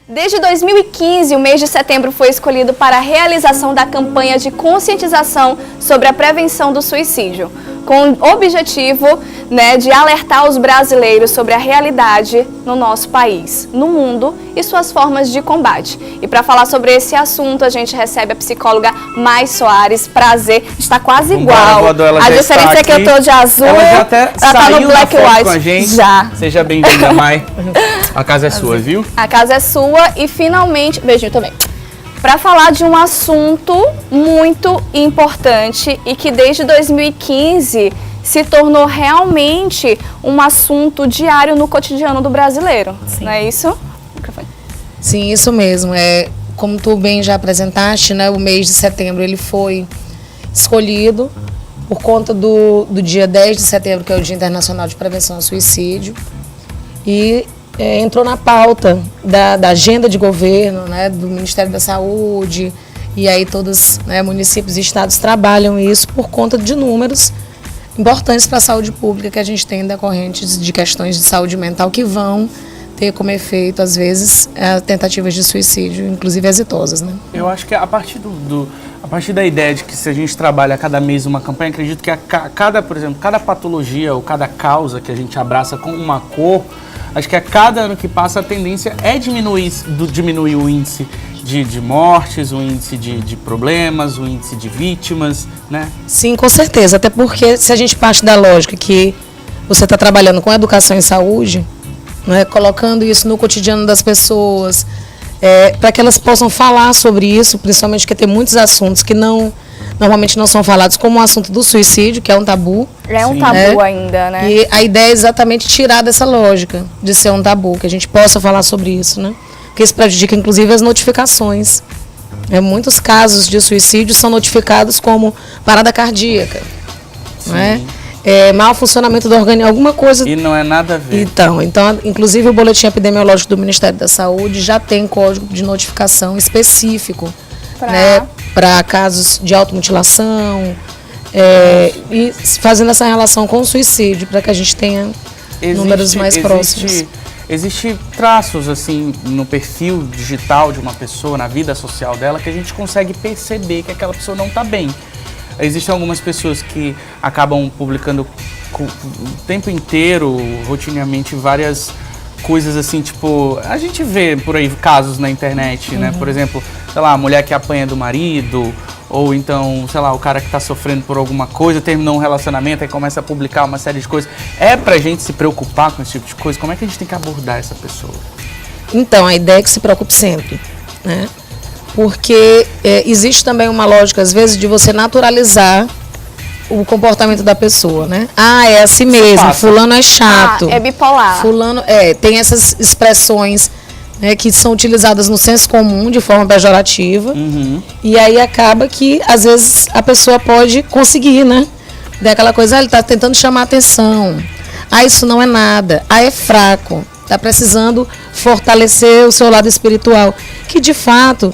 Desde 2015, o mês de setembro foi escolhido para a realização da campanha de conscientização sobre a prevenção do suicídio, com o objetivo, de alertar os brasileiros sobre a realidade no nosso país, no mundo e suas formas de combate. E para falar sobre esse assunto, a gente recebe a psicóloga Mai Soares. Prazer, está quase igual. A diferença é que eu tô de azul, ela já até tá no black and white. Com a gente. Já. Seja bem-vinda, Mai. A casa é sua, viu? A casa é sua e finalmente... Beijinho também. Para falar de um assunto muito importante e que desde 2015 se tornou realmente um assunto diário no cotidiano do brasileiro. Sim. Não é isso? Sim, isso mesmo. Como tu bem já apresentaste, o mês de setembro ele foi escolhido por conta do dia 10 de setembro, que é o Dia Internacional de Prevenção ao Suicídio, e entrou na pauta da agenda de governo, do Ministério da Saúde, e aí todos, municípios e estados trabalham isso por conta de números importantes para a saúde pública que a gente tem decorrentes de questões de saúde mental que vão ter como efeito, às vezes, tentativas de suicídio, inclusive exitosas, Eu acho que a partir da ideia de que se a gente trabalha cada mês uma campanha, acredito que por exemplo, cada patologia ou cada causa que a gente abraça com uma cor, acho que a cada ano que passa a tendência é diminuir o índice de mortes, o índice de problemas, o índice de vítimas, Sim, com certeza. Até porque se a gente parte da lógica que você está trabalhando com educação e saúde, colocando isso no cotidiano das pessoas, para que elas possam falar sobre isso, principalmente porque tem muitos assuntos que normalmente não são falados, como o assunto do suicídio, que é um tabu. É um tabu ainda, E a ideia é exatamente tirar dessa lógica de ser um tabu, que a gente possa falar sobre isso, Porque isso prejudica, inclusive, as notificações. Muitos casos de suicídio são notificados como parada cardíaca, mau funcionamento do organismo, alguma coisa... E não é nada a ver. Então, inclusive, o boletim epidemiológico do Ministério da Saúde já tem código de notificação específico para casos de automutilação, e fazendo essa relação com o suicídio, para que a gente tenha números mais próximos. Existem traços, assim, no perfil digital de uma pessoa, na vida social dela, que a gente consegue perceber que aquela pessoa não está bem. Existem algumas pessoas que acabam publicando o tempo inteiro, rotineiramente, várias coisas assim, tipo... A gente vê por aí casos na internet, Por exemplo, sei lá, a mulher que apanha do marido, ou então, sei lá, o cara que está sofrendo por alguma coisa, terminou um relacionamento e começa a publicar uma série de coisas. É pra gente se preocupar com esse tipo de coisa? Como é que a gente tem que abordar essa pessoa? Então, a ideia é que se preocupe sempre, Porque existe também uma lógica, às vezes, de você naturalizar o comportamento da pessoa, é assim mesmo, fulano é chato. É bipolar. Fulano, tem essas expressões que são utilizadas no senso comum de forma pejorativa. E aí acaba que, às vezes, a pessoa pode conseguir, daquela coisa, ele está tentando chamar atenção. Isso não é nada. É fraco. Está precisando fortalecer o seu lado espiritual. Que, de fato,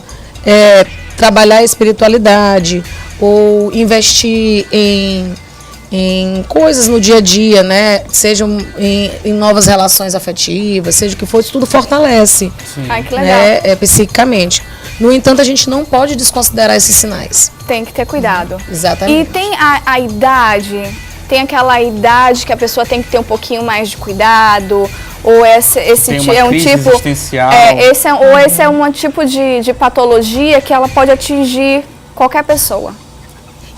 trabalhar a espiritualidade ou investir em coisas no dia a dia, sejam em novas relações afetivas, seja o que for, isso tudo fortalece. Ai, que legal. Psicicamente. No entanto, a gente não pode desconsiderar esses sinais. Tem que ter cuidado. Exatamente. E tem a idade, tem aquela idade que a pessoa tem que ter um pouquinho mais de cuidado, ou esse é um tipo existencial. Esse é um tipo de patologia que ela pode atingir qualquer pessoa.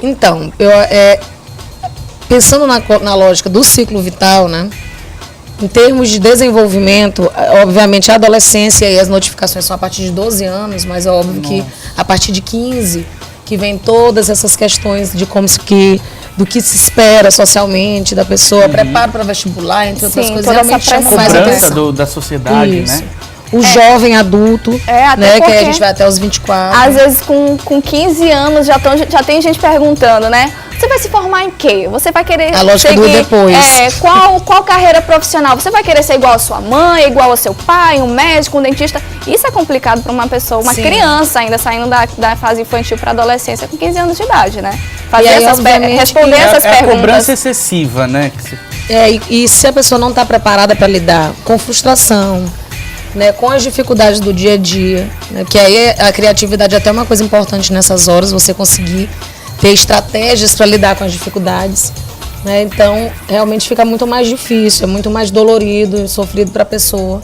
Então, pensando na lógica do ciclo vital, em termos de desenvolvimento, obviamente a adolescência e as notificações são a partir de 12 anos, mas é óbvio que a partir de 15 que vem todas essas questões de do que se espera socialmente da pessoa, preparo para vestibular, entre outras coisas, realmente chama mais atenção. Da sociedade, Isso. O jovem adulto, que a gente vai até os 24. Às vezes com 15 anos já tem gente perguntando, Você vai se formar em quê? Você vai querer a lógica do depois. Qual carreira profissional? Você vai querer ser igual a sua mãe, igual ao seu pai, um médico, um dentista? Isso é complicado para uma pessoa, uma criança ainda saindo da fase infantil para adolescência com 15 anos de idade, responder essas perguntas. É a cobrança excessiva, E se a pessoa não está preparada para lidar com frustração, né, com as dificuldades do dia a dia, né, que aí a criatividade é até uma coisa importante nessas horas, você conseguir ter estratégias para lidar com as dificuldades, né, então realmente fica muito mais difícil, é muito mais dolorido e sofrido para a pessoa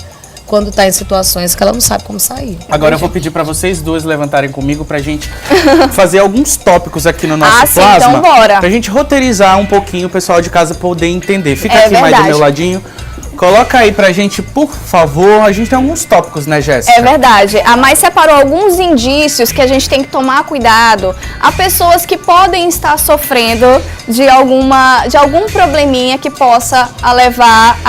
quando está em situações que ela não sabe como sair. Agora eu vou pedir para vocês duas levantarem comigo pra gente fazer alguns tópicos aqui no nosso sim, plasma. então bora. Pra gente roteirizar um pouquinho, o pessoal de casa poder entender. Fica É aqui mais do verdade. meu ladinho. Coloca aí pra gente, por favor. A gente tem alguns tópicos, né, Jéssica? É verdade. A Mai separou alguns indícios que a gente tem que tomar cuidado. Há pessoas que podem estar sofrendo de algum probleminha que possa a levar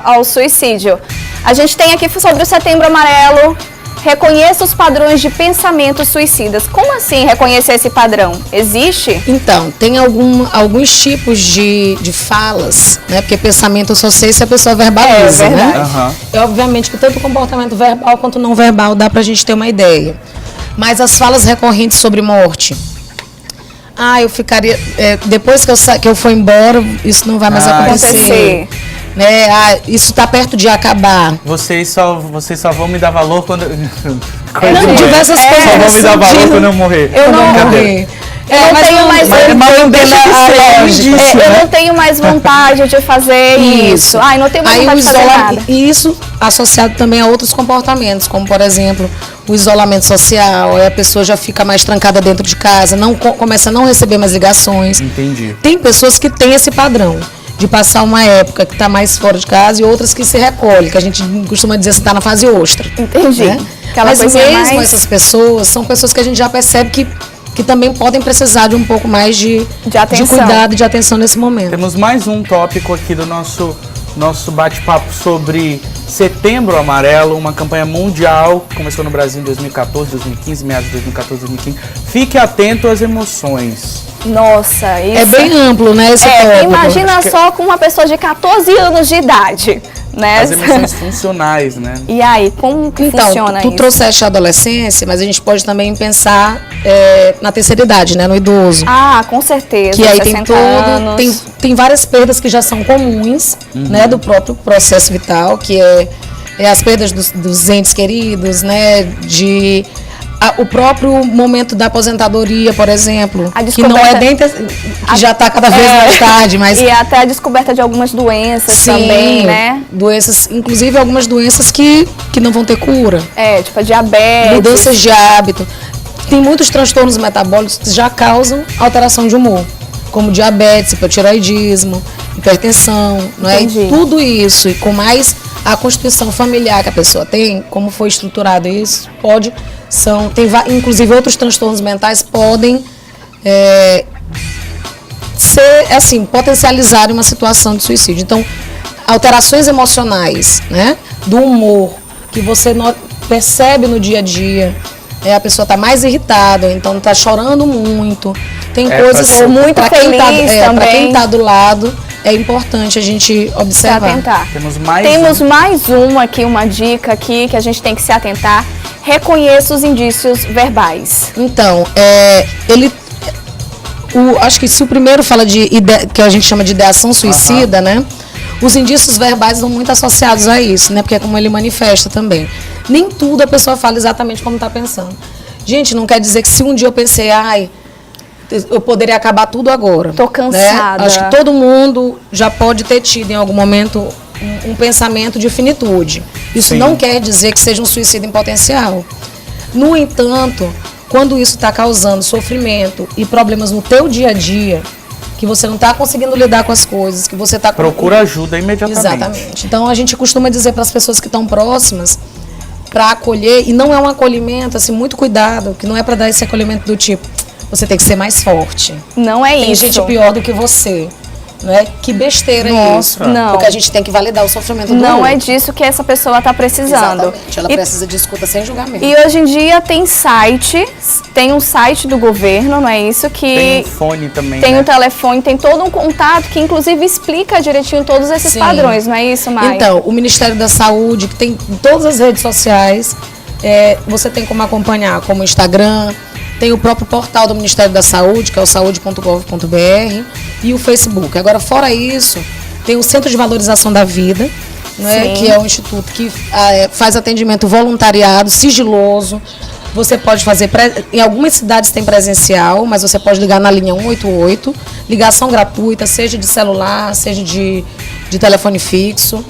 ao suicídio. A gente tem aqui sobre o Setembro Amarelo. Reconheça os padrões de pensamentos suicidas. Como assim reconhecer esse padrão? Existe? Então, tem alguns tipos de falas, né? Porque pensamento eu só sei se a pessoa verbaliza, É né? verdade. E obviamente que tanto o comportamento verbal quanto não verbal dá pra gente ter uma ideia. Mas as falas recorrentes sobre morte. Eu ficaria... depois que eu for embora, isso não vai mais acontecer. Né? Isso está perto de acabar. Vocês só vão me dar valor quando... Diversas coisas. Só vão me dar valor quando eu morrer. Eu não morrer. Eu não tenho mais eu não tenho mais vontade de fazer isso. Não tenho mais vontade de fazer nada. E isso associado também a outros comportamentos, como por exemplo, o isolamento social, aí a pessoa já fica mais trancada dentro de casa, começa a não receber mais ligações. Entendi. Tem pessoas que têm esse padrão de passar uma época que está mais fora de casa e outras que se recolhem, que a gente costuma dizer que está na fase ostra. Entendi. Né? Mas mesmo essas pessoas, são pessoas que a gente já percebe que também podem precisar de um pouco mais de cuidado e de atenção nesse momento. Temos mais um tópico aqui do nosso bate-papo sobre Setembro Amarelo, uma campanha mundial que começou no Brasil em 2014, 2015, meados de 2014, 2015. Fique atento às emoções. Nossa, isso... É bem amplo, né, esse tópico. Imagina só com uma pessoa de 14 anos de idade, né? As emoções funcionais, né? E aí, como que funciona isso? Tu trouxeste a adolescência, mas a gente pode também pensar na terceira idade, né, no idoso. Com certeza. Que aí tem várias perdas que já são comuns, né, do próprio processo vital, que é as perdas dos entes queridos, né, o próprio momento da aposentadoria, por exemplo, que não é que já está cada vez mais tarde, mas e até a descoberta de algumas doenças também, né? Doenças, inclusive algumas doenças que não vão ter cura. Tipo a diabetes. Mudanças de hábito. Tem muitos transtornos metabólicos que já causam alteração de humor, como diabetes, hipotireoidismo, hipertensão, não é? E tudo isso, e com mais a constituição familiar que a pessoa tem, como foi estruturado isso, inclusive outros transtornos mentais podem ser, assim, potencializar uma situação de suicídio. Então, alterações emocionais, né, do humor, que você percebe no dia a dia, a pessoa está mais irritada, então está chorando muito, tem coisas muito feliz também. Para quem está do lado, é importante a gente observar. Se atentar. Temos mais uma aqui, uma dica aqui que a gente tem que se atentar. Reconheça os indícios verbais. Então, acho que se o primeiro fala que a gente chama de ideação suicida, né? Os indícios verbais estão muito associados a isso, né? Porque é como ele manifesta também. Nem tudo a pessoa fala exatamente como está pensando. Gente, não quer dizer que se um dia eu pensei, eu poderia acabar tudo agora. Tô cansada. Né? Acho que todo mundo já pode ter tido em algum momento um pensamento de finitude. Isso não quer dizer que seja um suicídio em potencial. No entanto, quando isso está causando sofrimento e problemas no teu dia a dia, que você não está conseguindo lidar com as coisas, que você está... Procura ajuda imediatamente. Exatamente. Então, a gente costuma dizer para as pessoas que estão próximas, para acolher, e não é um acolhimento, assim, muito cuidado, que não é para dar esse acolhimento do tipo, você tem que ser mais forte. Não é tem isso. Tem gente pior do que você. Né? Que besteira isso. Não. Porque a gente tem que validar o sofrimento do outro. Não é disso que essa pessoa está precisando. Exatamente. Ela precisa de escuta sem julgamento. E hoje em dia tem um site do governo, não é isso? Tem um fone também, tem um telefone, tem todo um contato que inclusive explica direitinho todos esses padrões, não é isso, Mai? Então, o Ministério da Saúde, que tem em todas as redes sociais, você tem como acompanhar, como o Instagram, tem o próprio portal do Ministério da Saúde, que é o saude.gov.br, e o Facebook. Agora, fora isso, tem o Centro de Valorização da Vida, né, Sim. que é um instituto que faz atendimento voluntariado, sigiloso. Você pode fazer, em algumas cidades tem presencial, mas você pode ligar na linha 188, ligação gratuita, seja de celular, seja de telefone fixo.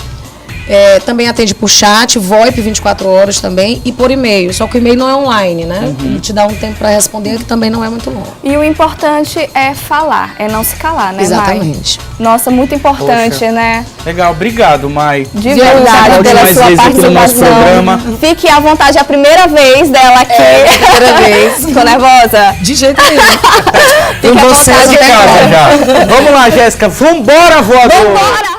Também atende por chat, VoIP 24 horas também e por e-mail. Só que o e-mail não é online, né? Ele te dá um tempo para responder, que também não é muito longo. E o importante é falar, é não se calar, né, Mai? Exatamente. Nossa, muito importante, Poxa. né? Legal, obrigado, Mai. De verdade, Volte pela mais sua vezes aqui no nosso programa. participação. Fique à vontade, é a primeira vez dela aqui. Primeira vez. Ficou nervosa? De jeito nenhum. Fique à vocês vontade. Tá em casa já. Vamos lá, Jéssica. Vambora, voador! Vambora!